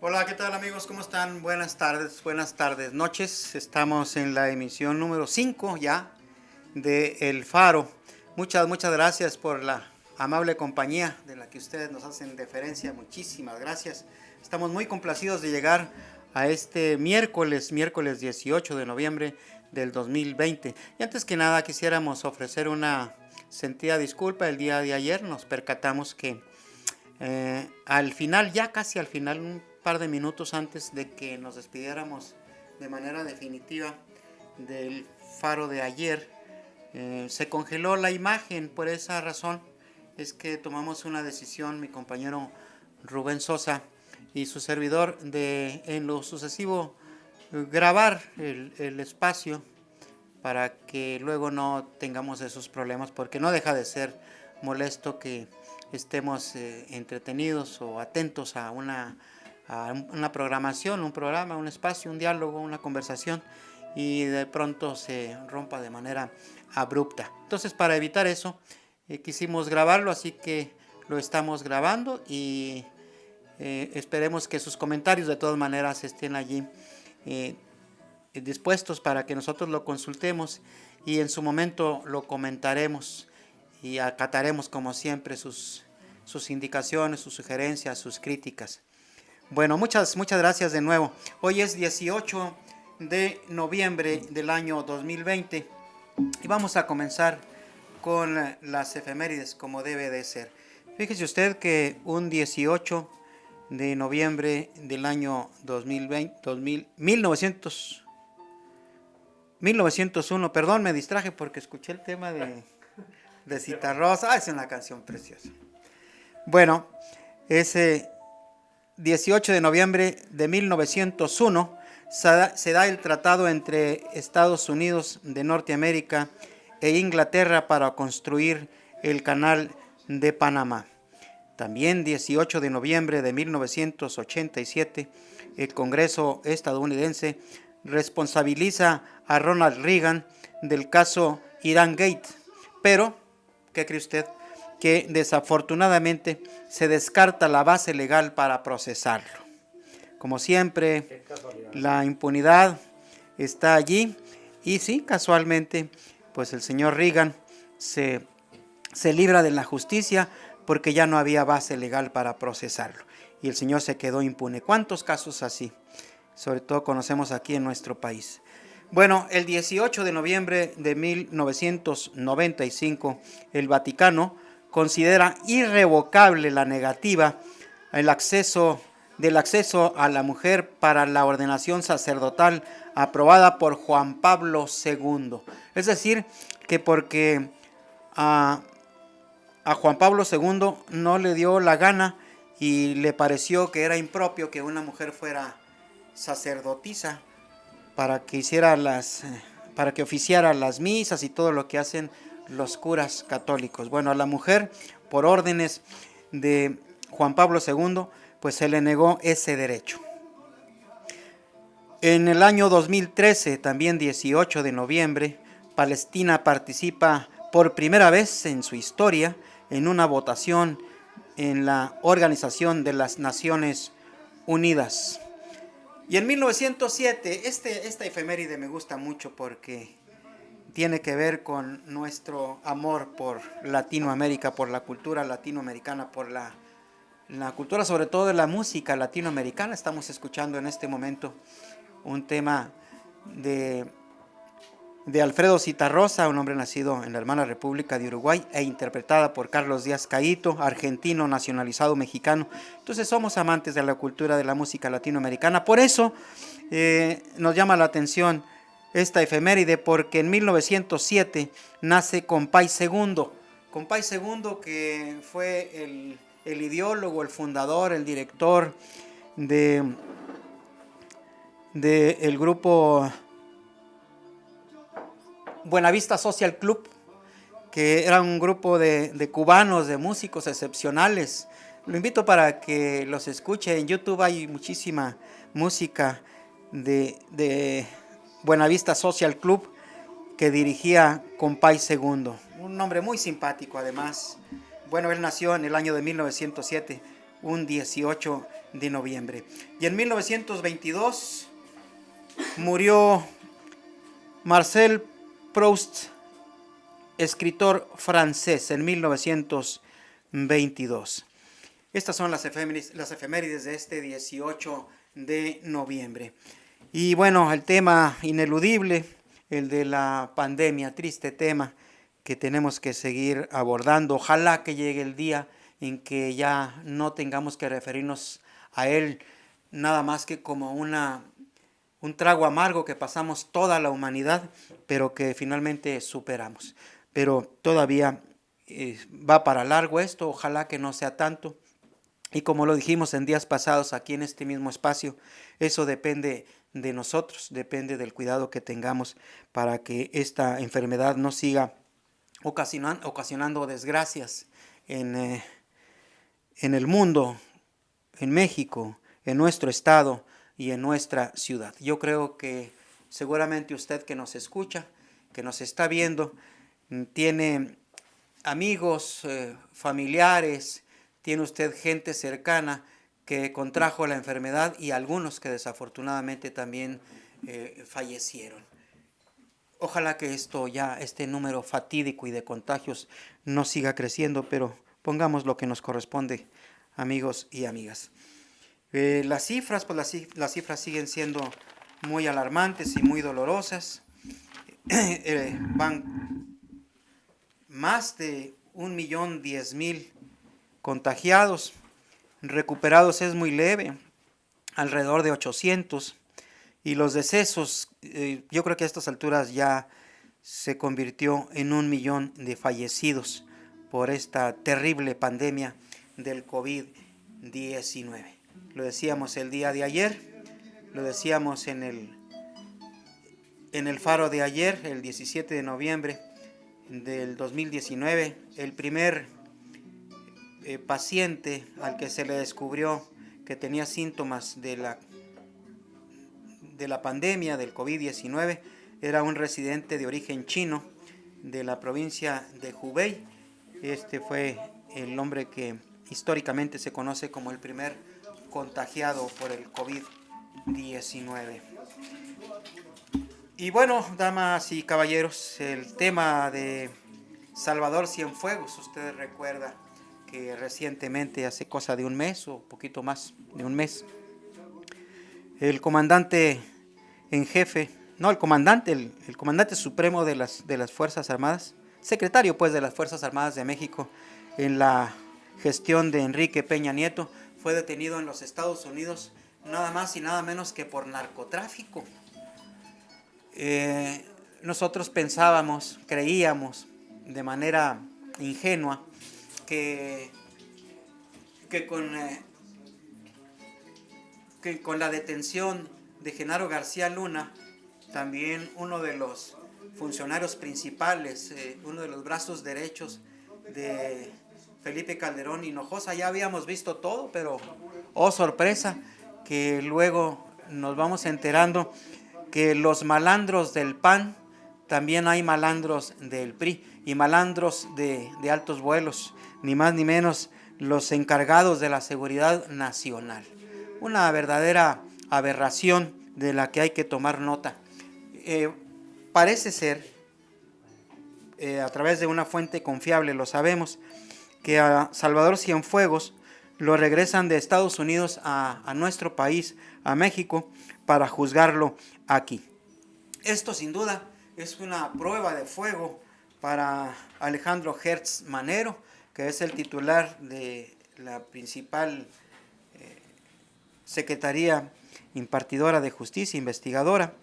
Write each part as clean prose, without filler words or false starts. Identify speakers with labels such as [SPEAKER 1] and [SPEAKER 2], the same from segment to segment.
[SPEAKER 1] Hola, ¿qué tal amigos? ¿Cómo están? Buenas tardes, noches. Estamos en la emisión número 5 ya de El Faro. Muchas gracias por la amable compañía de la que ustedes nos hacen deferencia. Muchísimas gracias. Estamos muy complacidos de llegar a este miércoles 18 de noviembre del 2020. Y antes que nada quisiéramos ofrecer una sentida disculpa. El día de ayer nos percatamos que al final, ya casi al final, un par de minutos antes de que nos despidiéramos de manera definitiva del Faro de ayer, se congeló la imagen. Por esa razón es que tomamos una decisión, mi compañero Rubén Sosa y su servidor, de en lo sucesivo grabar el espacio para que luego no tengamos esos problemas, porque no deja de ser molesto que estemos entretenidos o atentos a una programación, un programa, un espacio, un diálogo, una conversación, y de pronto se rompa de manera abrupta. Entonces, para evitar eso, quisimos grabarlo, así que lo estamos grabando y esperemos que sus comentarios de todas maneras estén allí dispuestos para que nosotros lo consultemos y en su momento lo comentaremos y acataremos como siempre sus indicaciones, sus sugerencias, sus críticas. Bueno, muchas gracias de nuevo. Hoy es 18 de noviembre del año 2020 y vamos a comenzar con las efemérides como debe de ser. Fíjese usted que un 18 de noviembre del año 1901, perdón, me distraje porque escuché el tema de Citarrosa. Es una canción preciosa. Bueno, ese 18 de noviembre de 1901 se da el tratado entre Estados Unidos de Norteamérica e Inglaterra para construir el canal de Panamá. También 18 de noviembre de 1987, el Congreso estadounidense responsabiliza a Ronald Reagan del caso Irán Gate, pero, ¿qué cree usted? Que desafortunadamente se descarta la base legal para procesarlo. Como siempre, la impunidad está allí y sí, casualmente, pues el señor Reagan se libra de la justicia porque ya no había base legal para procesarlo y el señor se quedó impune. ¿Cuántos casos así? Sobre todo conocemos aquí en nuestro país. Bueno, el 18 de noviembre de 1995, el Vaticano considera irrevocable la negativa del acceso a la mujer para la ordenación sacerdotal aprobada por Juan Pablo II. Es decir, que porque a Juan Pablo II no le dio la gana y le pareció que era impropio que una mujer fuera sacerdotisa para que oficiara las misas y todo lo que hacen los curas católicos. Bueno, a la mujer, por órdenes de Juan Pablo II, pues se le negó ese derecho. En el año 2013, también 18 de noviembre, Palestina participa por primera vez en su historia en una votación en la Organización de las Naciones Unidas. Y en 1907, esta efeméride me gusta mucho porque tiene que ver con nuestro amor por Latinoamérica, por la cultura latinoamericana, por la cultura sobre todo de la música latinoamericana. Estamos escuchando en este momento un tema de Alfredo Zitarrosa, un hombre nacido en la hermana República de Uruguay e interpretada por Carlos Díaz Caíto, argentino nacionalizado mexicano. Entonces somos amantes de la cultura de la música latinoamericana. Por eso nos llama la atención esta efeméride, porque en 1907 nace Compay II, Compay Segundo, que fue el ideólogo, el fundador, el director de el grupo Buenavista Social Club, que era un grupo de cubanos, de músicos excepcionales. Lo invito para que los escuche. En YouTube hay muchísima música de Buenavista Social Club que dirigía Compay Segundo. Un hombre muy simpático además. Bueno, él nació en el año de 1907, un 18 de noviembre. Y en 1922 murió Marcel Proust, escritor francés, en 1922. Estas son las efemérides de este 18 de noviembre. Y bueno, el tema ineludible, el de la pandemia, triste tema que tenemos que seguir abordando. Ojalá que llegue el día en que ya no tengamos que referirnos a él nada más que como un trago amargo que pasamos toda la humanidad, pero que finalmente superamos. Pero todavía va para largo esto, ojalá que no sea tanto. Y como lo dijimos en días pasados aquí en este mismo espacio, eso depende de nosotros, depende del cuidado que tengamos para que esta enfermedad no siga ocasionando desgracias en el mundo, en México, en nuestro estado y en nuestra ciudad. Yo creo que seguramente usted que nos escucha, que nos está viendo, tiene amigos, familiares, tiene usted gente cercana que contrajo la enfermedad y algunos que desafortunadamente también fallecieron. Ojalá que este número fatídico y de contagios no siga creciendo, pero pongamos lo que nos corresponde, amigos y amigas. Las cifras siguen siendo muy alarmantes y muy dolorosas. Van más de 1.010.000 contagiados, recuperados es muy leve, alrededor de 800, y los decesos, yo creo que a estas alturas ya se convirtió en 1.000.000 de fallecidos por esta terrible pandemia del COVID-19. Lo decíamos el día de ayer, lo decíamos en el faro de ayer, el 17 de noviembre del 2019, el primer paciente al que se le descubrió que tenía síntomas de la pandemia del COVID-19 era un residente de origen chino de la provincia de Hubei. Este fue el hombre que históricamente se conoce como el primer contagiado por el COVID-19. Y bueno, damas y caballeros, el tema de Salvador Cienfuegos, ustedes recuerdan que recientemente, hace cosa de un mes o poquito más de un mes, el comandante en jefe, no el comandante supremo de las Fuerzas Armadas, secretario pues de las Fuerzas Armadas de México en la gestión de Enrique Peña Nieto, fue detenido en los Estados Unidos nada más y nada menos que por narcotráfico. Nosotros creíamos de manera ingenua que con la detención de Genaro García Luna, también uno de los funcionarios principales, uno de los brazos derechos de Felipe Calderón Hinojosa, ya habíamos visto todo, pero oh sorpresa, que luego nos vamos enterando que los malandros del PAN, también hay malandros del PRI y malandros de altos vuelos, ni más ni menos los encargados de la seguridad nacional. Una verdadera aberración de la que hay que tomar nota. Parece ser, a través de una fuente confiable lo sabemos, que a Salvador Cienfuegos lo regresan de Estados Unidos a nuestro país, a México, para juzgarlo aquí. Esto sin duda es una prueba de fuego para Alejandro Gertz Manero, que es el titular de la principal Secretaría Impartidora de Justicia, investigadora,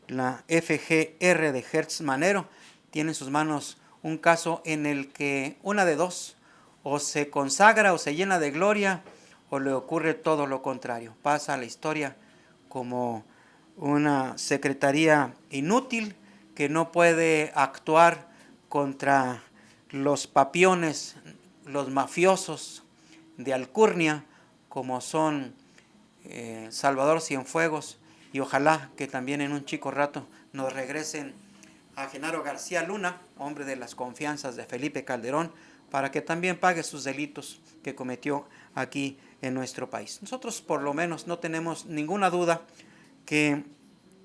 [SPEAKER 1] la FGR de Gertz Manero. Tiene en sus manos un caso en el que una de dos, o se consagra o se llena de gloria, o le ocurre todo lo contrario. Pasa a la historia como una secretaría inútil que no puede actuar contra los papiones, los mafiosos de alcurnia, como son Salvador Cienfuegos, y ojalá que también en un chico rato nos regresen a Genaro García Luna, hombre de las confianzas de Felipe Calderón, para que también pague sus delitos que cometió aquí en nuestro país. Nosotros por lo menos no tenemos ninguna duda que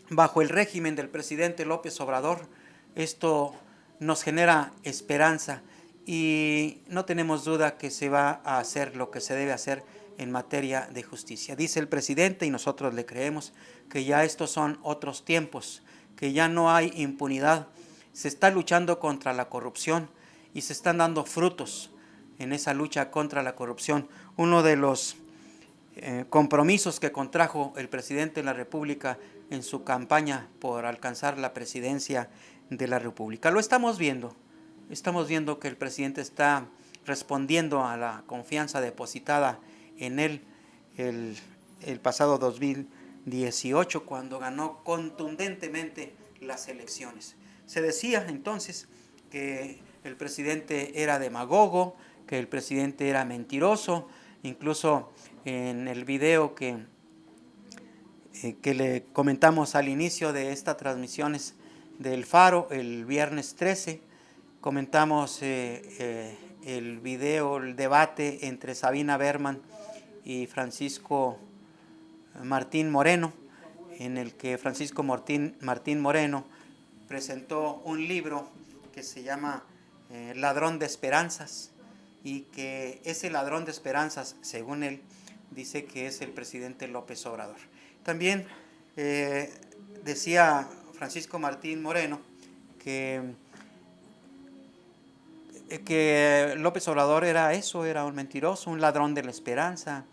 [SPEAKER 1] bajo el régimen del presidente López Obrador esto nos genera esperanza y no tenemos duda que se va a hacer lo que se debe hacer en materia de justicia. Dice el presidente, y nosotros le creemos, que ya estos son otros tiempos, que ya no hay impunidad, se está luchando contra la corrupción y se están dando frutos en esa lucha contra la corrupción. Uno de los compromisos que contrajo el presidente de la República en su campaña por alcanzar la presidencia de la República. Lo estamos viendo que el presidente está respondiendo a la confianza depositada en él el pasado 2018, cuando ganó contundentemente las elecciones. Se decía entonces que el presidente era demagogo, que el presidente era mentiroso, incluso en el video que le comentamos al inicio de estas transmisiones del Faro, el viernes 13, comentamos el video, el debate entre Sabina Berman y Francisco Martín Moreno, en el que Francisco Martín Moreno presentó un libro que se llama Ladrón de Esperanzas, y que ese ladrón de esperanzas, según él, dice que es el presidente López Obrador. También decía Francisco Martín Moreno que López Obrador era eso, era un mentiroso, un ladrón de la esperanza,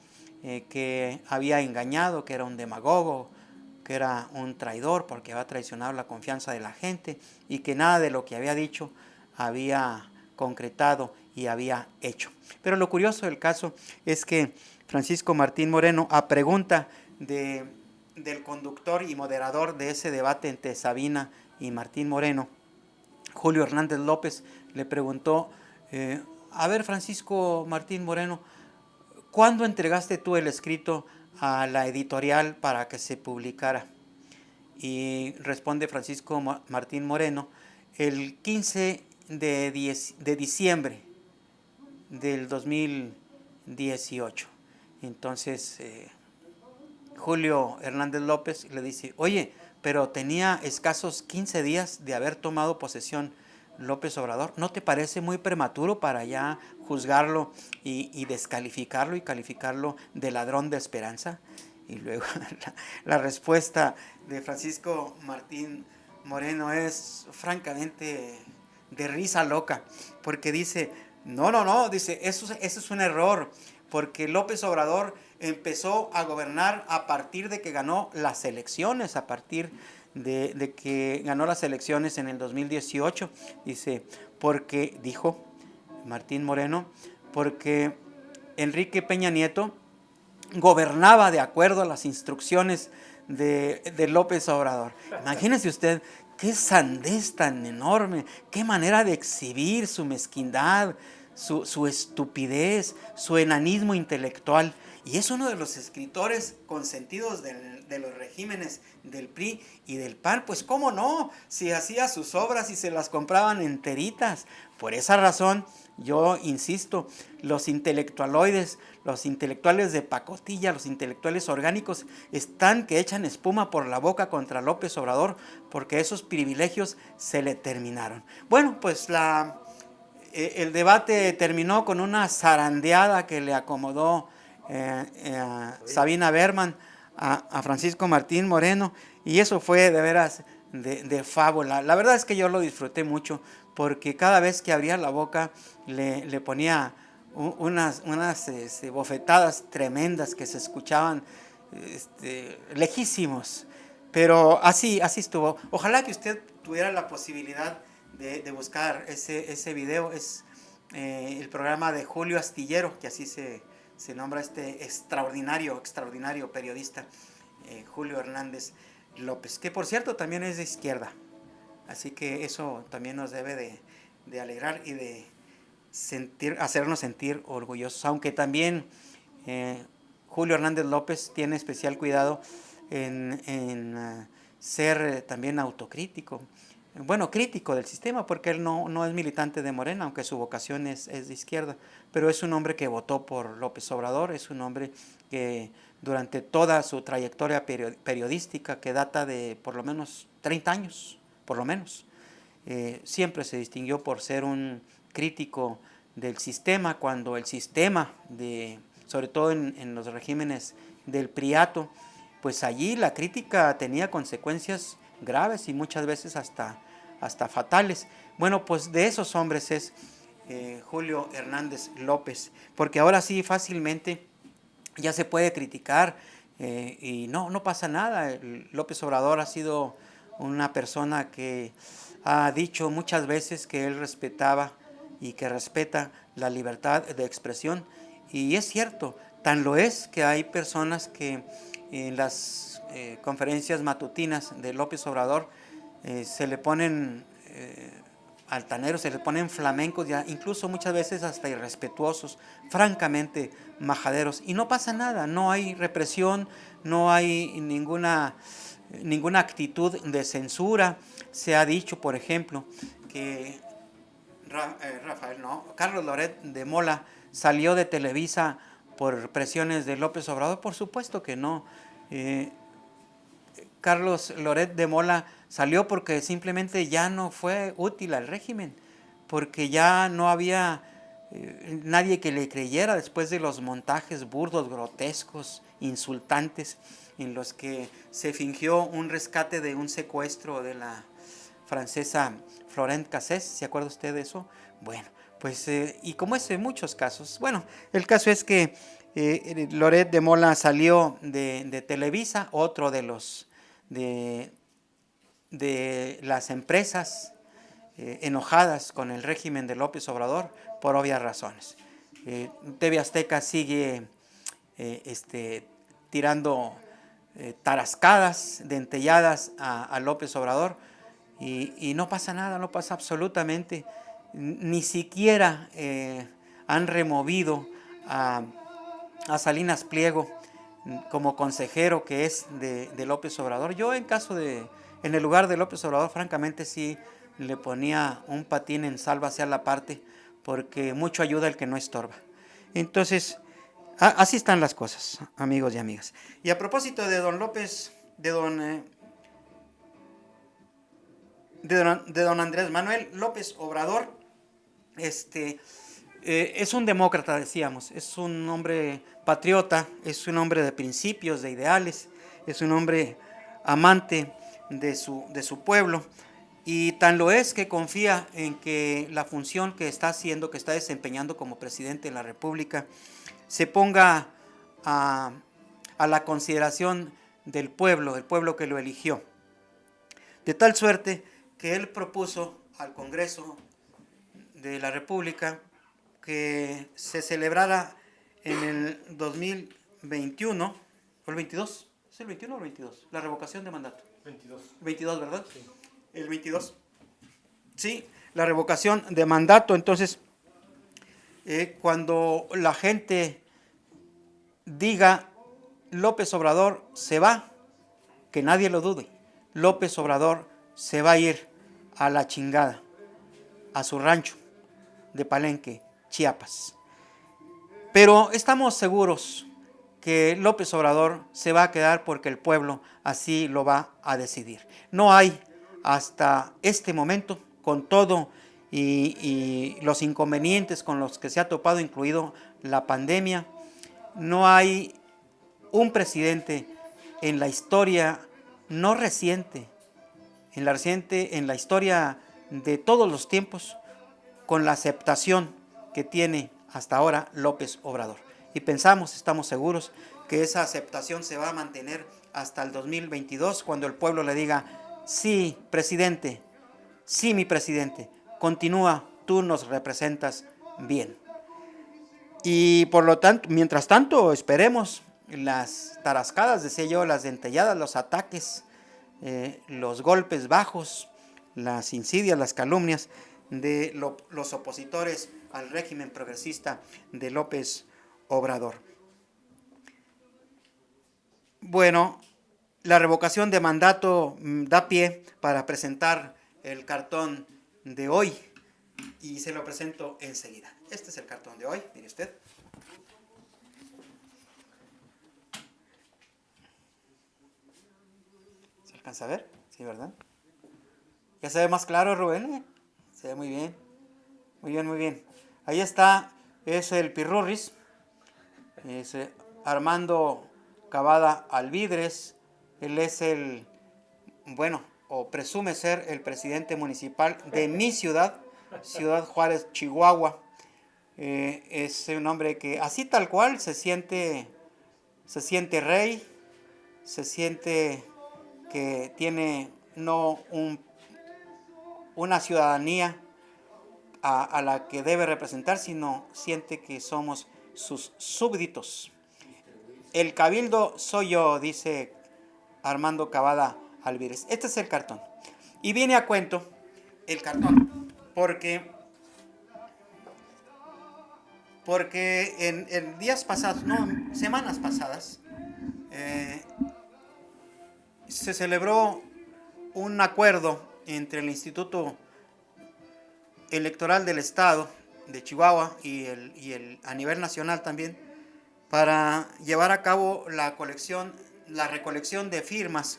[SPEAKER 1] que había engañado, que era un demagogo, que era un traidor porque había traicionado la confianza de la gente y que nada de lo que había dicho había concretado y había hecho. Pero lo curioso del caso es que Francisco Martín Moreno, a pregunta del conductor y moderador de ese debate entre Sabina y Martín Moreno, Julio Hernández López, le preguntó, a ver, Francisco Martín Moreno, ¿cuándo entregaste tú el escrito a la editorial para que se publicara? Y responde Francisco Martín Moreno, el 15 de diciembre del 2018. Entonces Julio Hernández López le dice, oye, pero tenía escasos 15 días de haber tomado posesión López Obrador. ¿No te parece muy prematuro para ya juzgarlo y descalificarlo y calificarlo de ladrón de esperanza? Y luego la respuesta de Francisco Martín Moreno es francamente de risa loca, porque dice, no, dice, eso es un error, porque López Obrador empezó a gobernar a partir de que ganó las elecciones, a partir de que ganó las elecciones en el 2018, dice, porque, dijo Martín Moreno, porque Enrique Peña Nieto gobernaba de acuerdo a las instrucciones de López Obrador. Imagínese usted, qué sandez tan enorme, qué manera de exhibir su mezquindad, su estupidez, su enanismo intelectual. Y es uno de los escritores consentidos de los regímenes del PRI y del PAN. Pues cómo no, si hacía sus obras y se las compraban enteritas. Por esa razón, yo insisto, los intelectualoides, los intelectuales de pacotilla, los intelectuales orgánicos, están que echan espuma por la boca contra López Obrador, porque esos privilegios se le terminaron. Bueno, pues el debate terminó con una zarandeada que le acomodó Sabina Berman a Francisco Martín Moreno, y eso fue de veras de fábula. La verdad es que yo lo disfruté mucho, porque cada vez que abría la boca le ponía unas bofetadas tremendas que se escuchaban lejísimos. Pero así estuvo. Ojalá que usted tuviera la posibilidad de buscar ese video. Es el programa de Julio Astillero, que así se nombra este extraordinario periodista, Julio Hernández López, que por cierto también es de izquierda. Así que eso también nos debe de alegrar y de hacernos sentir orgullosos, aunque también Julio Hernández López tiene especial cuidado en ser también autocrítico, bueno, crítico del sistema, porque él no es militante de Morena, aunque su vocación es de izquierda, pero es un hombre que votó por López Obrador, es un hombre que durante toda su trayectoria periodística, que data de por lo menos 30 años, por lo menos, siempre se distinguió por ser un crítico del sistema, cuando el sistema, sobre todo en los regímenes del priato, pues allí la crítica tenía consecuencias graves y muchas veces hasta fatales. Bueno, pues de esos hombres es Julio Hernández López, porque ahora sí fácilmente ya se puede criticar y no pasa nada. López Obrador ha sido una persona que ha dicho muchas veces que él respetaba y que respeta la libertad de expresión, y es cierto, tan lo es que hay personas que en las conferencias matutinas de López Obrador se le ponen altaneros, se le ponen flamencos, ya incluso muchas veces hasta irrespetuosos, francamente majaderos, y no pasa nada, no hay represión, no hay ninguna actitud de censura. Se ha dicho, por ejemplo, que Carlos Loret de Mola salió de Televisa por presiones de López Obrador. Por supuesto que no. Carlos Loret de Mola salió porque simplemente ya no fue útil al régimen, porque ya no había nadie que le creyera después de los montajes burdos, grotescos, insultantes, en los que se fingió un rescate de un secuestro de la francesa Florent Cassés. ¿Se acuerda usted de eso? Bueno, pues y como es en muchos casos. Bueno, el caso es que Loret de Mola salió de Televisa, otro de los de las empresas enojadas con el régimen de López Obrador por obvias razones. TV Azteca sigue tirando tarascadas, dentelladas a López Obrador, y no pasa nada, no pasa absolutamente. Ni siquiera han removido a Salinas Pliego como consejero que es de López Obrador. Yo en el lugar de López Obrador, francamente sí le ponía un patín en sálvase a la parte, porque mucho ayuda el que no estorba. Entonces, así están las cosas, amigos y amigas. Y a propósito de don López, de don Andrés Manuel López Obrador, es un demócrata, decíamos, es un hombre patriota, es un hombre de principios, de ideales, es un hombre amante de su pueblo, y tan lo es que confía en que la función que está haciendo, que está desempeñando como presidente de la República, se ponga a la consideración del pueblo que lo eligió. De tal suerte que él propuso al Congreso de la República que se celebrara en el 2021, o el 22, ¿es el 21 o el 22? La revocación de mandato.
[SPEAKER 2] 22.
[SPEAKER 1] 22, ¿verdad?
[SPEAKER 2] Sí.
[SPEAKER 1] El 22. Sí, la revocación de mandato. Entonces, cuando la gente diga López Obrador se va, que nadie lo dude, López Obrador se va a ir a la chingada, a su rancho de Palenque, Chiapas. Pero estamos seguros que López Obrador se va a quedar porque el pueblo así lo va a decidir. No hay hasta este momento, con todo y los inconvenientes con los que se ha topado, incluido la pandemia, no hay un presidente en la historia no reciente, en la historia de todos los tiempos, con la aceptación que tiene hasta ahora López Obrador. Y estamos seguros que esa aceptación se va a mantener hasta el 2022, cuando el pueblo le diga: sí, presidente, Sí, mi presidente, continúa, tú nos representas bien. Y por lo tanto, mientras tanto, esperemos las tarascadas, decía yo, las dentelladas, los ataques, los golpes bajos, las insidias, las calumnias de los opositores al régimen progresista de López Obrador. Bueno, la revocación de mandato da pie para presentar el cartón de hoy y se lo presento enseguida. Este es el cartón de hoy, mire usted. ¿Se alcanza a ver? Sí, ¿verdad? ¿Ya se ve más claro, Rubén? Se ve muy bien. Muy bien, muy bien. Ahí está, es el Pirurris, es Armando Cavada Alvidres. Él es el, bueno, o presume ser el presidente municipal de mi ciudad, Ciudad Juárez, Chihuahua. Es un hombre que así tal cual se siente rey, se siente que tiene no una ciudadanía a la que debe representar, sino siente que somos sus súbditos. El cabildo soy yo, dice Armando Cavada Alvírez. Este es el cartón. Y viene a cuento el cartón, porque en días pasados, no, semanas pasadas, eh, se celebró un acuerdo entre el Instituto Electoral del Estado de Chihuahua y a nivel nacional también, para llevar a cabo la recolección de firmas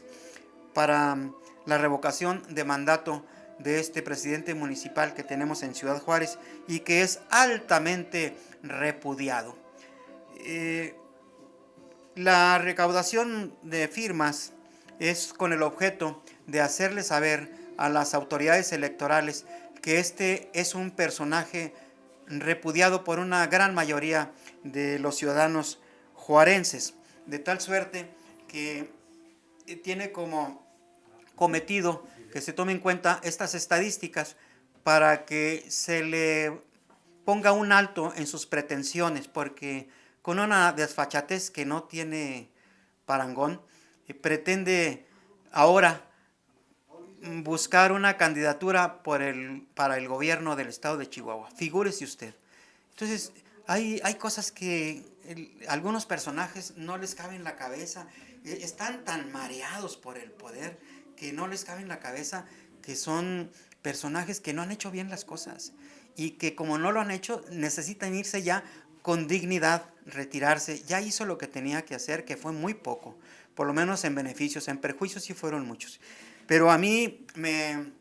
[SPEAKER 1] para la revocación de mandato de este presidente municipal que tenemos en Ciudad Juárez y que es altamente repudiado. La recaudación de firmas es con el objeto de hacerle saber a las autoridades electorales que este es un personaje repudiado por una gran mayoría de los ciudadanos juarenses, de tal suerte que tiene como cometido que se tome en cuenta estas estadísticas para que se le ponga un alto en sus pretensiones, porque con una desfachatez que no tiene parangón, pretende ahora buscar una candidatura para el gobierno del estado de Chihuahua. Figúrese usted. Entonces, hay cosas que algunos personajes no les cabe en la cabeza, están tan mareados por el poder que no les cabe en la cabeza que son personajes que no han hecho bien las cosas y que como no lo han hecho necesitan irse ya con dignidad, retirarse. Ya hizo lo que tenía que hacer, que fue muy poco, por lo menos en beneficios, en perjuicios sí fueron muchos. Pero a mí me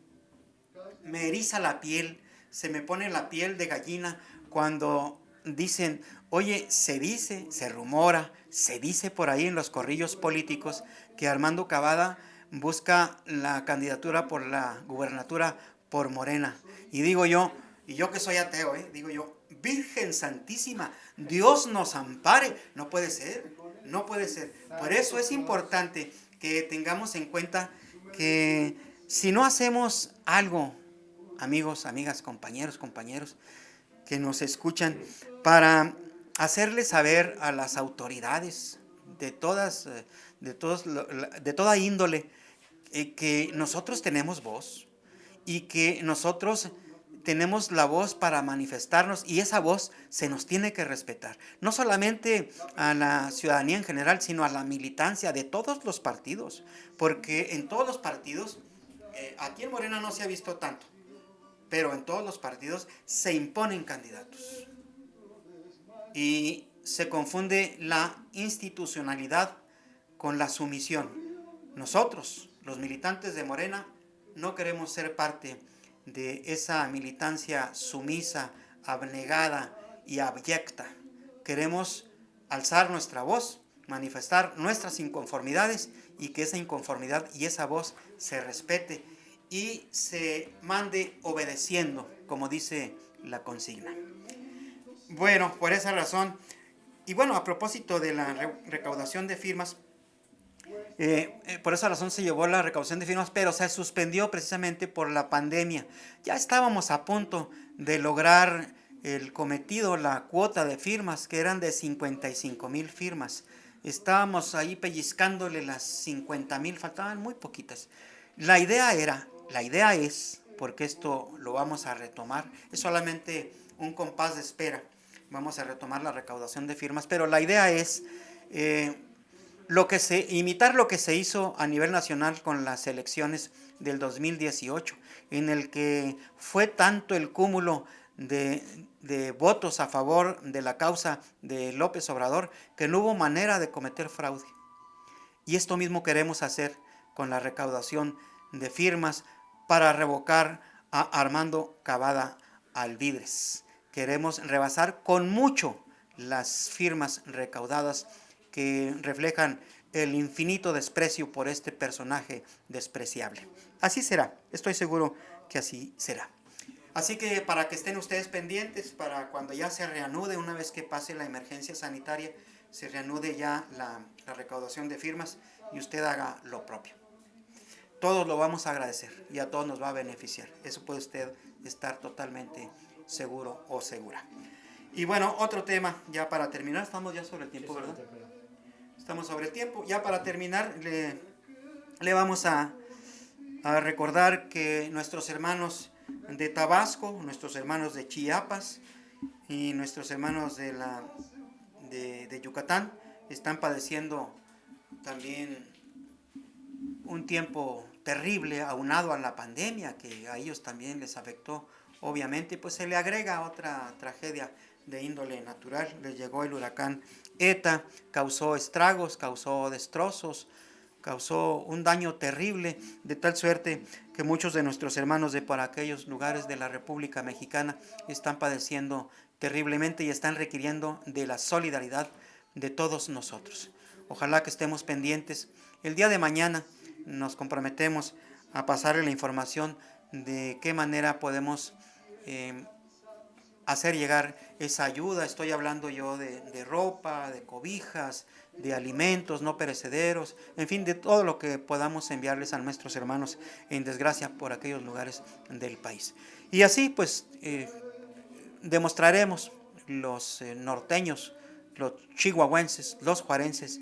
[SPEAKER 1] eriza la piel, se me pone la piel de gallina cuando dicen, oye, se dice, se rumora, se dice por ahí en los corrillos políticos que Armando Cavada busca la candidatura por la gubernatura por Morena. Y digo yo, y yo que soy ateo, digo yo, Virgen Santísima, Dios nos ampare. No puede ser, no puede ser. Por eso es importante que tengamos en cuenta que si no hacemos algo, amigos, amigas, compañeros que nos escuchan, para hacerles saber a las autoridades de toda índole, que nosotros tenemos voz y que nosotros tenemos la voz para manifestarnos y esa voz se nos tiene que respetar. No solamente a la ciudadanía en general, sino a la militancia de todos los partidos, porque en todos los partidos, aquí en Morena no se ha visto tanto, pero en todos los partidos se imponen candidatos y se confunde la institucionalidad con la sumisión. Nosotros, los militantes de Morena, no queremos ser parte de esa militancia sumisa, abnegada y abyecta. Queremos alzar nuestra voz, manifestar nuestras inconformidades y que esa inconformidad y esa voz se respete y se mande obedeciendo, como dice la consigna. Bueno, por esa razón, y bueno, a propósito de la recaudación de firmas, Por esa razón se llevó la recaudación de firmas, pero se suspendió precisamente por la pandemia. Ya estábamos a punto de lograr el cometido, la cuota de firmas, que eran de 55,000 firmas. Estábamos ahí pellizcándole las 50,000, faltaban muy poquitas. La idea es, porque esto lo vamos a retomar, es solamente un compás de espera. Vamos a retomar la recaudación de firmas, pero la idea es eh, imitar lo que se hizo a nivel nacional con las elecciones del 2018, en el que fue tanto el cúmulo de votos a favor de la causa de López Obrador que no hubo manera de cometer fraude. Y esto mismo queremos hacer con la recaudación de firmas para revocar a Armando Cavada Alvidres. Queremos rebasar con mucho las firmas recaudadas que reflejan el infinito desprecio por este personaje despreciable. Así será, estoy seguro que así será. Así que para que estén ustedes pendientes, para cuando ya se reanude, una vez que pase la emergencia sanitaria, se reanude ya la recaudación de firmas y usted haga lo propio. Todos lo vamos a agradecer y a todos nos va a beneficiar. Eso puede usted estar totalmente seguro o segura. Y bueno, otro tema, ya para terminar, estamos ya sobre el tiempo, ¿verdad? Estamos sobre el tiempo. Ya para terminar, le vamos a recordar que nuestros hermanos de Tabasco, nuestros hermanos de Chiapas y nuestros hermanos de Yucatán están padeciendo también un tiempo terrible aunado a la pandemia que a ellos también les afectó, obviamente. Pues se le agrega otra tragedia de índole natural. Les llegó el huracán ETA, causó estragos, causó destrozos, causó un daño terrible, de tal suerte que muchos de nuestros hermanos de por aquellos lugares de la República Mexicana están padeciendo terriblemente y están requiriendo de la solidaridad de todos nosotros. Ojalá que estemos pendientes. El día de mañana nos comprometemos a pasarle la información de qué manera podemos hacer llegar esa ayuda. Estoy hablando yo de ropa, de cobijas, de alimentos no perecederos, en fin, de todo lo que podamos enviarles a nuestros hermanos en desgracia por aquellos lugares del país. Y así pues demostraremos los norteños, los chihuahuenses, los juarenses,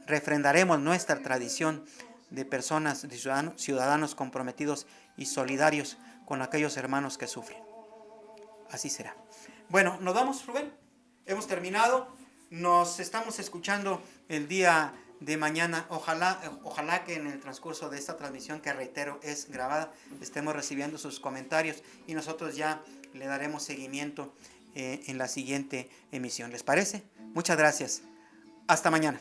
[SPEAKER 1] refrendaremos nuestra tradición de personas, de ciudadanos comprometidos y solidarios con aquellos hermanos que sufren. Así será. Bueno, nos vamos, Rubén. Hemos terminado. Nos estamos escuchando el día de mañana. Ojalá que en el transcurso de esta transmisión, que reitero es grabada, estemos recibiendo sus comentarios y nosotros ya le daremos seguimiento en la siguiente emisión. ¿Les parece? Muchas gracias. Hasta mañana.